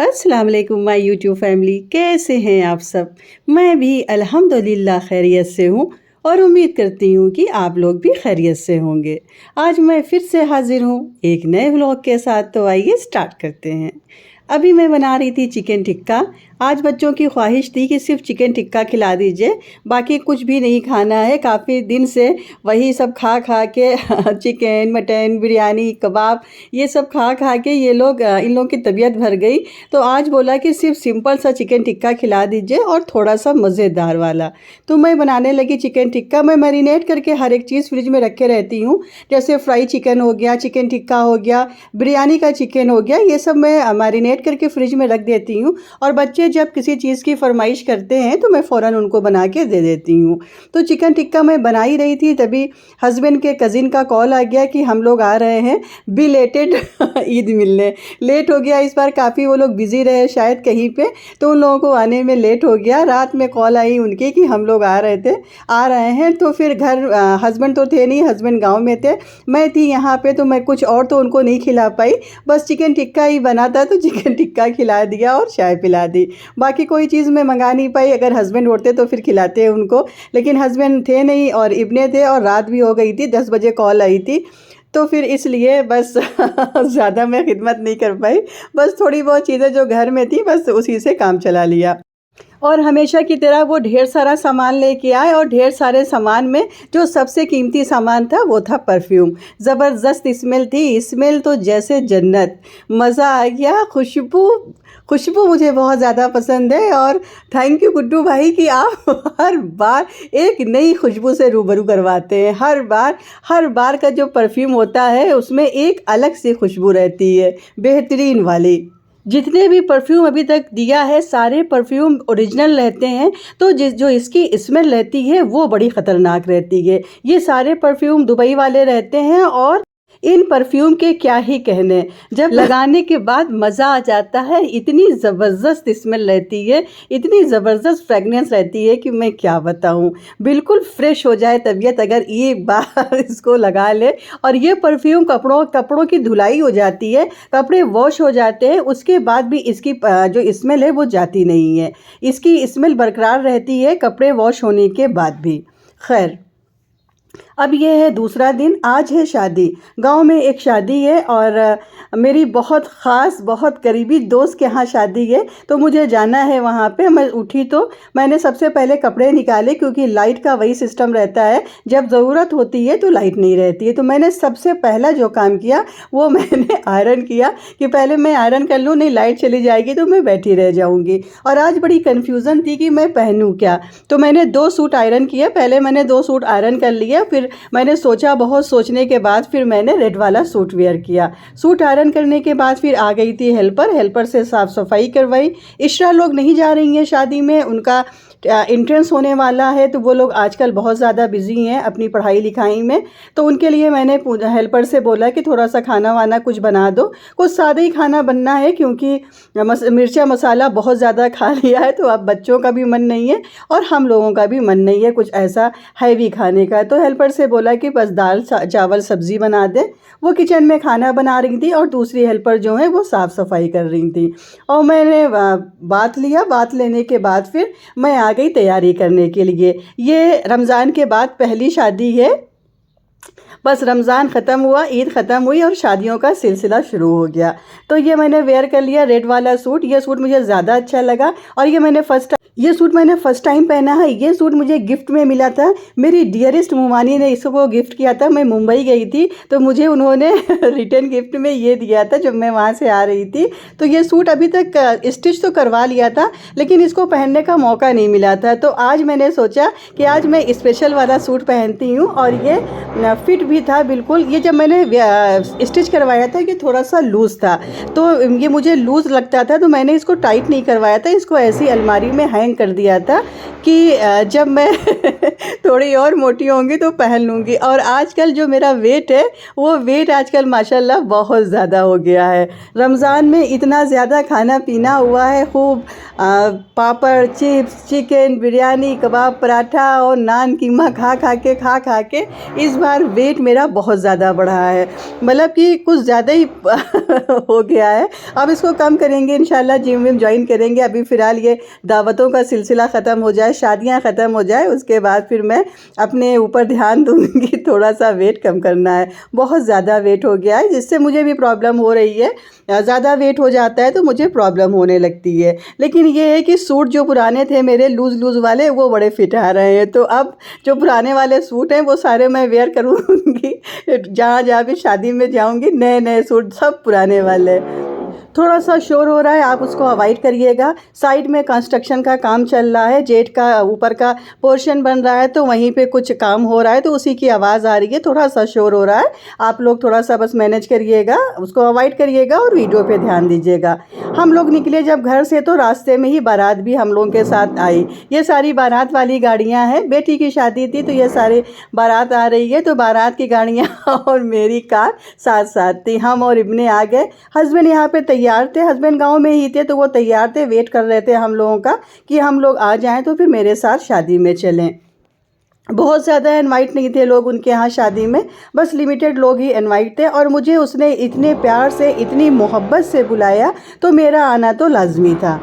अस्सलाम वालेकुम my YouTube family, कैसे हैं आप सब। मैं भी अल्हम्दुलिल्लाह खैरियत से हूँ और उम्मीद करती हूँ कि आप लोग भी खैरियत से होंगे। आज मैं फिर से हाजिर हूँ एक नए व्लॉग के साथ। तो आइए स्टार्ट करते हैं। अभी मैं बना रही थी चिकन टिक्का। आज बच्चों की ख्वाहिश थी कि सिर्फ चिकन टिक्का खिला दीजिए, बाकी कुछ भी नहीं खाना है। काफ़ी दिन से वही सब खा खा के चिकन मटन बिरयानी कबाब ये सब खा खा के इन लोगों की तबीयत भर गई। तो आज बोला कि सिर्फ सिंपल सा चिकन टिक्का खिला दीजिए और थोड़ा सा मज़ेदार वाला। तो मैं बनाने लगी चिकन टिक्का। मैं मैरिनेट करके हर एक चीज़ फ्रिज में रखे रहती हूँ, जैसे फ्राई चिकन हो गया, चिकन टिक्का हो गया, बिरयानी का चिकन हो गया, ये सब मैं मैरिनेट करके फ्रिज में रख देती हूँ। और बच्चे जब किसी चीज़ की फरमाइश करते हैं तो मैं फ़ौरन उनको बना के दे देती हूँ। तो चिकन टिक्का मैं बना ही रही थी, तभी हस्बैंड के कज़िन का कॉल आ गया कि हम लोग आ रहे हैं बिलेटेड ईद मिलने। लेट हो गया इस बार, काफ़ी वो लोग बिज़ी रहे शायद कहीं पे, तो उन लोगों को आने में लेट हो गया। रात में कॉल आई उनकी कि हम लोग आ रहे हैं। तो फिर घर हस्बैंड तो थे नहीं, हस्बैंड गाँव में थे, मैं थी यहाँ पे। तो मैं कुछ और तो उनको नहीं खिला पाई, बस चिकन टिक्का ही बना था तो चिकन टिक्का खिला दिया और चाय पिला दी। बाकी कोई चीज़ मैं मंगा नहीं पाई। अगर हस्बैंड होते तो फिर खिलाते उनको, लेकिन हस्बैंड थे नहीं और इब्ने थे और रात भी हो गई थी, 10 बजे कॉल आई थी। तो फिर इसलिए बस ज़्यादा मैं खिदमत नहीं कर पाई। बस थोड़ी बहुत चीज़ें जो घर में थी बस उसी से काम चला लिया। और हमेशा की तरह वो ढेर सारा सामान लेके आए और ढेर सारे सामान में जो सबसे कीमती सामान था वो था परफ्यूम। ज़बरदस्त स्मेल थी, स्मेल तो जैसे जन्नत, मज़ा आ गया। खुशबू मुझे बहुत ज़्यादा पसंद है। और थैंक यू गुड्डू भाई कि आप हर बार एक नई खुशबू से रूबरू करवाते हैं। हर बार का जो परफ्यूम होता है उसमें एक अलग सी खुशबू रहती है, बेहतरीन वाली। जितने भी परफ्यूम अभी तक दिया है सारे परफ्यूम ओरिजिनल रहते हैं, तो जो इसकी स्मेल रहती है वो बड़ी ख़तरनाक रहती है। ये सारे परफ्यूम दुबई वाले रहते हैं और इन परफ्यूम के क्या ही कहने, जब लगाने के बाद मज़ा आ जाता है। इतनी ज़बरदस्त स्मेल रहती है, इतनी ज़बरदस्त फ्रेगनेंस रहती है कि मैं क्या बताऊं। बिल्कुल फ्रेश हो जाए तबीयत अगर एक बार इसको लगा ले। और ये परफ्यूम कपड़ों की धुलाई हो जाती है, कपड़े वॉश हो जाते हैं, उसके बाद भी इसकी जो स्मेल है वो जाती नहीं है। इसकी स्मेल बरकरार रहती है कपड़े वॉश होने के बाद भी। खैर, अब ये है दूसरा दिन। आज है शादी, गांव में एक शादी है और मेरी बहुत ख़ास बहुत करीबी दोस्त के यहाँ शादी है, तो मुझे जाना है वहाँ पे। मैं उठी तो मैंने सबसे पहले कपड़े निकाले, क्योंकि लाइट का वही सिस्टम रहता है, जब ज़रूरत होती है तो लाइट नहीं रहती है। तो मैंने सबसे पहला जो काम किया वो मैंने आयरन किया, कि पहले मैं आयरन कर लूँ, नहीं लाइट चली जाएगी तो मैं बैठी रह जाऊँगी। और आज बड़ी कन्फ्यूज़न थी कि मैं पहनूँ क्या। तो मैंने 2 सूट आयरन किए। पहले मैंने 2 सूट आयरन कर लिए, फिर मैंने सोचा, बहुत सोचने के बाद फिर मैंने रेड वाला सूट वेयर किया। सूट आयरन करने के बाद फिर आ गई थी हेल्पर से साफ़ सफाई करवाई। इशरा लोग नहीं जा रही हैं शादी में, उनका इंट्रेंस होने वाला है, तो वो लोग आजकल बहुत ज़्यादा बिजी हैं अपनी पढ़ाई लिखाई में। तो उनके लिए मैंने हेल्पर से बोला कि थोड़ा सा खाना वाना कुछ बना दो। कुछ सादा ही खाना बनना है, क्योंकि मिर्चा मसाला बहुत ज़्यादा खा लिया है, तो अब बच्चों का भी मन नहीं है और हम लोगों का भी मन नहीं है कुछ ऐसा हैवी खाने का। तो हेल्पर से बोला कि बस दाल चावल सब्ज़ी बना दे। वो किचन में खाना बना रही थी और दूसरी हेल्पर जो है वो साफ़ सफाई कर रही थी। और मैंने बात लेने के बाद फिर मैं आ गई तैयारी करने के लिए। ये रमज़ान के बाद पहली शादी है। बस रमज़ान ख़त्म हुआ, ईद ख़त्म हुई और शादियों का सिलसिला शुरू हो गया। तो ये मैंने वेयर कर लिया रेड वाला सूट। ये सूट मुझे ज़्यादा अच्छा लगा और ये सूट मैंने फ़र्स्ट टाइम पहना है। ये सूट मुझे गिफ्ट में मिला था, मेरी डियरेस्ट मुमानी ने इसको गिफ्ट किया था। मैं मुंबई गई थी तो मुझे उन्होंने रिटर्न गिफ्ट में ये दिया था जब मैं वहाँ से आ रही थी। तो ये सूट अभी तक स्टिच तो करवा लिया था, लेकिन इसको पहनने का मौका नहीं मिला था। तो आज मैंने सोचा कि आज मैं स्पेशल वाला सूट पहनती हूँ। और ये फिट भी था बिल्कुल। ये जब मैंने स्टिच करवाया था ये थोड़ा सा लूज़ था, तो ये मुझे लूज़ लगता था, तो मैंने इसको टाइट नहीं करवाया था, इसको ऐसी अलमारी में हैंग कर दिया था कि जब मैं थोड़ी और मोटी होंगी तो पहन लूँगी। और आजकल जो मेरा वेट है वो वेट आजकल माशाल्लाह बहुत ज़्यादा हो गया है। रमज़ान में इतना ज़्यादा खाना पीना हुआ है, खूब पापड़, चिप्स, चिकन, बिरयानी, कबाब, पराठा और नान कीमा खा के इस बार वेट मेरा बहुत ज़्यादा बढ़ा है। मतलब कि कुछ ज़्यादा ही हो गया है। अब इसको कम करेंगे इंशाल्लाह, जिम विम जॉइन करेंगे। अभी फ़िलहाल ये दावतों का सिलसिला ख़त्म हो जाए, शादियाँ ख़त्म हो जाए, उसके बाद फिर मैं अपने ऊपर ध्यान दूँगी। थोड़ा-सा वेट कम करना है। बहुत ज़्यादा वेट हो गया है, जिससे मुझे भी प्रॉब्लम हो रही है। ज़्यादा वेट हो जाता है तो मुझे प्रॉब्लम होने लगती है। लेकिन ये है कि सूट जो पुराने थे मेरे लूज़ वाले, वो बड़े फिट आ रहे हैं। तो अब जो पुराने वाले सूट हैं वो सारे मैं वेयर करूँगी। जहाँ भी शादी में जाऊँगी, नए-नए सूट सब पुराने वाले। थोड़ा-सा शोर हो रहा है, आप उसको अवॉइड करिएगा। साइड में कंस्ट्रक्शन का काम चल रहा है, गेट का ऊपर का पोर्शन बन रहा है, तो वहीं पे कुछ काम हो रहा है, तो उसी की आवाज़ आ रही है। थोड़ा-सा शोर हो रहा है, आप लोग थोड़ा-सा बस मैनेज करिएगा, उसको अवॉइड करिएगा और वीडियो पे ध्यान दीजिएगा। हम लोग निकले जब घर से तो रास्ते में ही बारात भी हम लोगों के साथ आई। ये सारी बारात वाली गाड़ियाँ हैं, बेटी की शादी थी तो ये सारी बारात आ रही है, तो बारात की गाड़ियाँ और मेरी कार साथ-साथ थी। हम और इब्ने आ गए। हस्बैंड यहाँ पे तैयार थे, हस्बैंड गाँव में ही थे, तो वो तैयार थे, वेट कर रहे थे हम लोगों का कि हम लोग आ जाएँ तो फिर मेरे साथ शादी में चलें। बहुत ज़्यादा इनवाइट नहीं थे लोग उनके यहाँ शादी में, बस लिमिटेड लोग ही इनवाइट थे और मुझे उसने इतने प्यार से, इतनी मोहब्बत से बुलाया, तो मेरा आना तो लाज़मी था।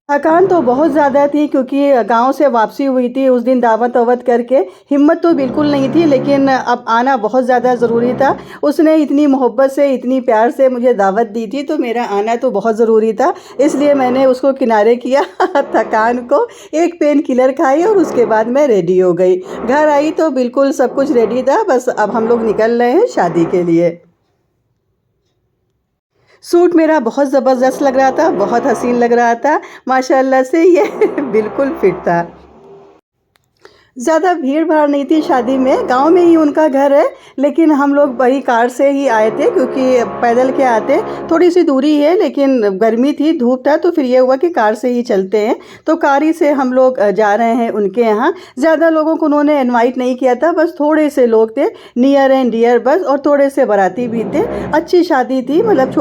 थकान तो बहुत ज़्यादा थी क्योंकि गाँव से वापसी हुई थी उस दिन दावत-वावत करके। हिम्मत तो बिल्कुल नहीं थी, लेकिन अब आना बहुत ज़्यादा ज़रूरी था। उसने इतनी मोहब्बत से, इतनी प्यार से मुझे दावत दी थी, तो मेरा आना तो बहुत ज़रूरी था। इसलिए मैंने उसको किनारे किया थकान को, एक पेन किलर खाई और उसके बाद मैं रेडी हो गई। घर आई तो बिल्कुल सब कुछ रेडी था, बस अब हम लोग निकल रहे हैं शादी के लिए। सूट मेरा बहुत ज़बरदस्त लग रहा था, बहुत हसीन लग रहा था। माशाअल्लाह से ये बिल्कुल फिट था। ज़्यादा भीड़-भाड़ नहीं थी शादी में, गाँव में ही उनका घर है, लेकिन हम लोग वही कार से ही आए थे क्योंकि पैदल क्या आते, थोड़ी-सी दूरी है लेकिन गर्मी थी, धूप था, तो फिर ये हुआ कि कार से ही चलते हैं। तो कार ही से हम लोग जा रहे हैं उनके यहाँ। ज़्यादा लोगों को उन्होंने इनवाइट नहीं किया था, बस थोड़े से लोग थे, नियर एंड डियर बस, और थोड़े से बाराती भी थे। अच्छी शादी थी, मतलब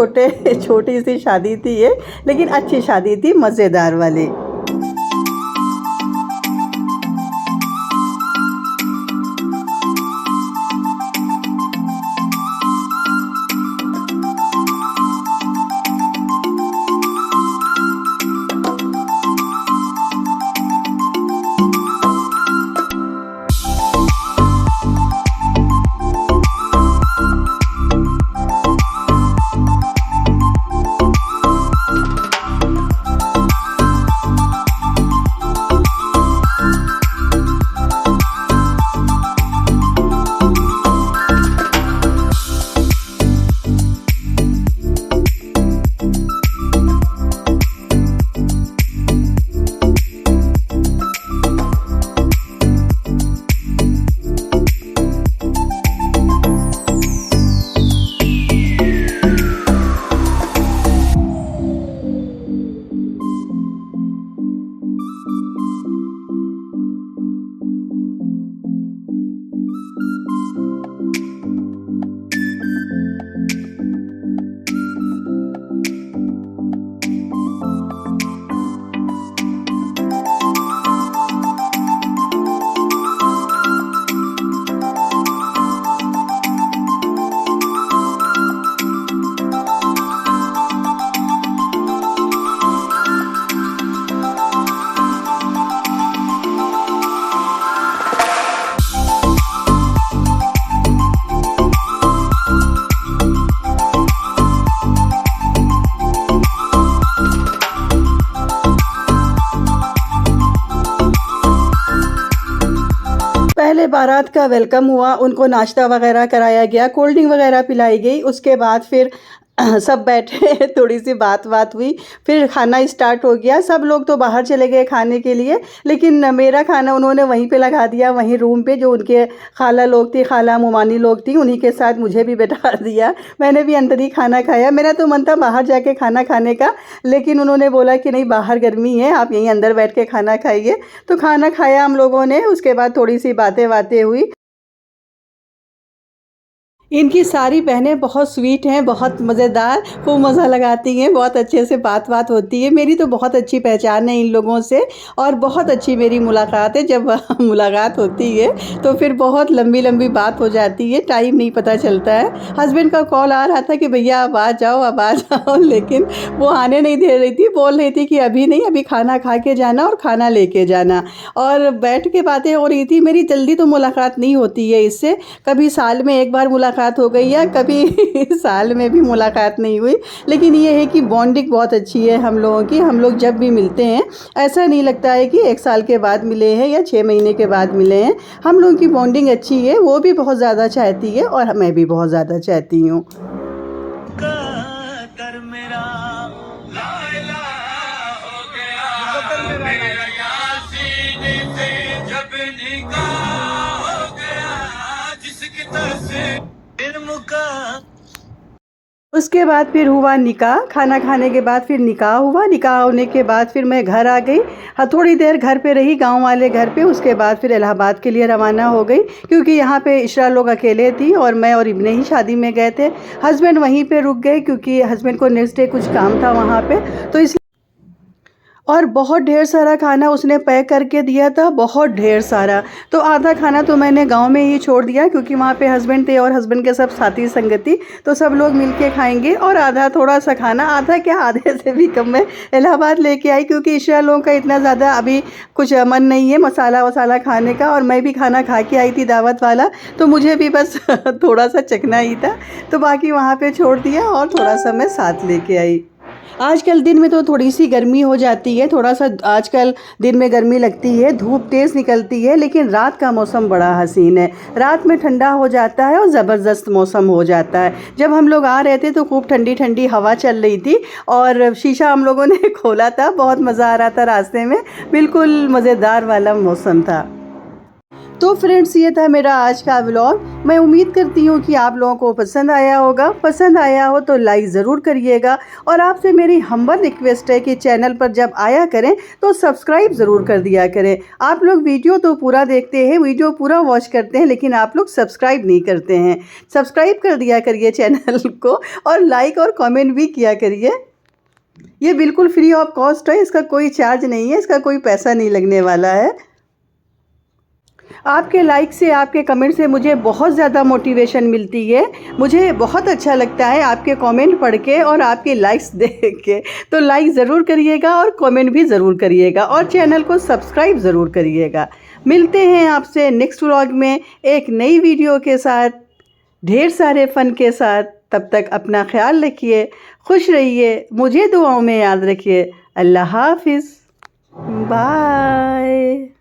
छोटी-सी शादी थी ये, लेकिन अच्छी शादी थी, मज़ेदार वाली। पहले बारात का वेलकम हुआ, उनको नाश्ता वगैरह कराया गया, कोल्ड ड्रिंक वगैरह पिलाई गई। उसके बाद फिर सब बैठे, थोड़ी-सी बात-वात हुई, फिर खाना स्टार्ट हो गया। सब लोग तो बाहर चले गए खाने के लिए, लेकिन मेरा खाना उन्होंने वहीं पे लगा दिया, वहीं रूम पे, जो उनके खाला लोग थी, खाला मुमानी लोग थी, उन्हीं के साथ मुझे भी बैठा दिया। मैंने भी अंदर ही खाना खाया। मेरा तो मन था बाहर जाके खाना खाने का, लेकिन उन्होंने बोला कि नहीं, बाहर गर्मी है, आप यहीं अंदर बैठ के खाना खाइए। तो खाना खाया हम लोगों ने, उसके बाद थोड़ी-सी बातें-वातें हुई। इनकी सारी बहनें बहुत स्वीट हैं, बहुत मज़ेदार, खूब मज़ा लगाती हैं, बहुत अच्छे से बात होती है। मेरी तो बहुत अच्छी पहचान है इन लोगों से और बहुत अच्छी मेरी मुलाकात है। जब मुलाकात होती है तो फिर बहुत लंबी बात हो जाती है, टाइम नहीं पता चलता है। हस्बैंड का कॉल आ रहा था कि भैया अब आ जाओ, अब आ जाओ लेकिन वो आने नहीं दे रही थी, बोल रही थी कि अभी नहीं, अभी खाना खा के जाना और खाना लेके जाना। और बैठ के बातें हो रही थी। मेरी जल्दी तो मुलाकात नहीं होती है इससे, कभी साल में एक बार मुलाकात हो गई या कभी साल में भी मुलाकात नहीं हुई। लेकिन ये है कि बॉन्डिंग बहुत अच्छी है हम लोगों की। हम लोग जब भी मिलते हैं ऐसा नहीं लगता है कि 1 साल के बाद मिले हैं या 6 महीने के बाद मिले हैं। हम लोगों की बॉन्डिंग अच्छी है, वो भी बहुत ज़्यादा चाहती है और मैं भी बहुत ज़्यादा चाहती हूँ। उसके बाद फिर हुआ निकाह। खाना खाने के बाद फिर निकाह हुआ। निकाह होने के बाद फिर मैं घर आ गई। हाँ, थोड़ी देर घर पे रही, गांव वाले घर पे। उसके बाद फिर इलाहाबाद के लिए रवाना हो गई, क्योंकि यहाँ पे इशरा लोग अकेले थी और मैं और इब्ने ही शादी में गए थे। हस्बैंड वहीं पे रुक गए क्योंकि हस्बैंड को नेक्स्ट डे कुछ काम था वहाँ पे, तो इस और बहुत ढेर सारा खाना उसने पैक करके दिया था, बहुत ढेर सारा। तो आधा खाना तो मैंने गांव में ही छोड़ दिया, क्योंकि वहाँ पे हस्बैंड थे और हस्बैंड के सब साथी संगति, तो सब लोग मिल के खाएंगे। और आधा थोड़ा सा खाना, आधा क्या आधे से भी कम, मैं इलाहाबाद लेके आई, क्योंकि इशरा लोगों का इतना ज़्यादा अभी कुछ मन नहीं है मसाला वसाला खाने का। और मैं भी खाना खा के आई थी दावत वाला, तो मुझे भी बस थोड़ा सा चखना ही था, तो बाकी वहाँ पर छोड़ दिया और थोड़ा सा मैं साथ लेके आई। आजकल दिन में तो थोड़ी सी गर्मी हो जाती है, थोड़ा सा आजकल दिन में गर्मी लगती है, धूप तेज़ निकलती है, लेकिन रात का मौसम बड़ा हसीन है। रात में ठंडा हो जाता है और ज़बरदस्त मौसम हो जाता है। जब हम लोग आ रहे थे तो खूब ठंडी ठंडी हवा चल रही थी और शीशा हम लोगों ने खोला था, बहुत मज़ा आ रहा था रास्ते में, बिल्कुल मज़ेदार वाला मौसम था। तो फ्रेंड्स, ये था मेरा आज का व्लॉग। मैं उम्मीद करती हूँ कि आप लोगों को पसंद आया होगा। पसंद आया हो तो लाइक ज़रूर करिएगा और आपसे मेरी हम्बल रिक्वेस्ट है कि चैनल पर जब आया करें तो सब्सक्राइब ज़रूर कर दिया करें। आप लोग वीडियो तो पूरा देखते हैं, वीडियो पूरा वॉच करते हैं, लेकिन आप लोग सब्सक्राइब नहीं करते हैं। सब्सक्राइब कर दिया करिए चैनल को और लाइक और कॉमेंट भी किया करिए। ये बिल्कुल फ्री ऑफ कॉस्ट है, इसका कोई चार्ज नहीं है, इसका कोई पैसा नहीं लगने वाला है। आपके लाइक से, आपके कमेंट से मुझे बहुत ज़्यादा मोटिवेशन मिलती है। मुझे बहुत अच्छा लगता है आपके कमेंट पढ़ के और आपके लाइक्स देख के। तो लाइक ज़रूर करिएगा और कमेंट भी ज़रूर करिएगा और चैनल को सब्सक्राइब ज़रूर करिएगा। मिलते हैं आपसे नेक्स्ट व्लॉग में एक नई वीडियो के साथ, ढेर सारे फ़न के साथ। तब तक अपना ख्याल रखिए, खुश रहिए, मुझे दुआओं में याद रखिए। अल्लाह हाफिज़, बाय।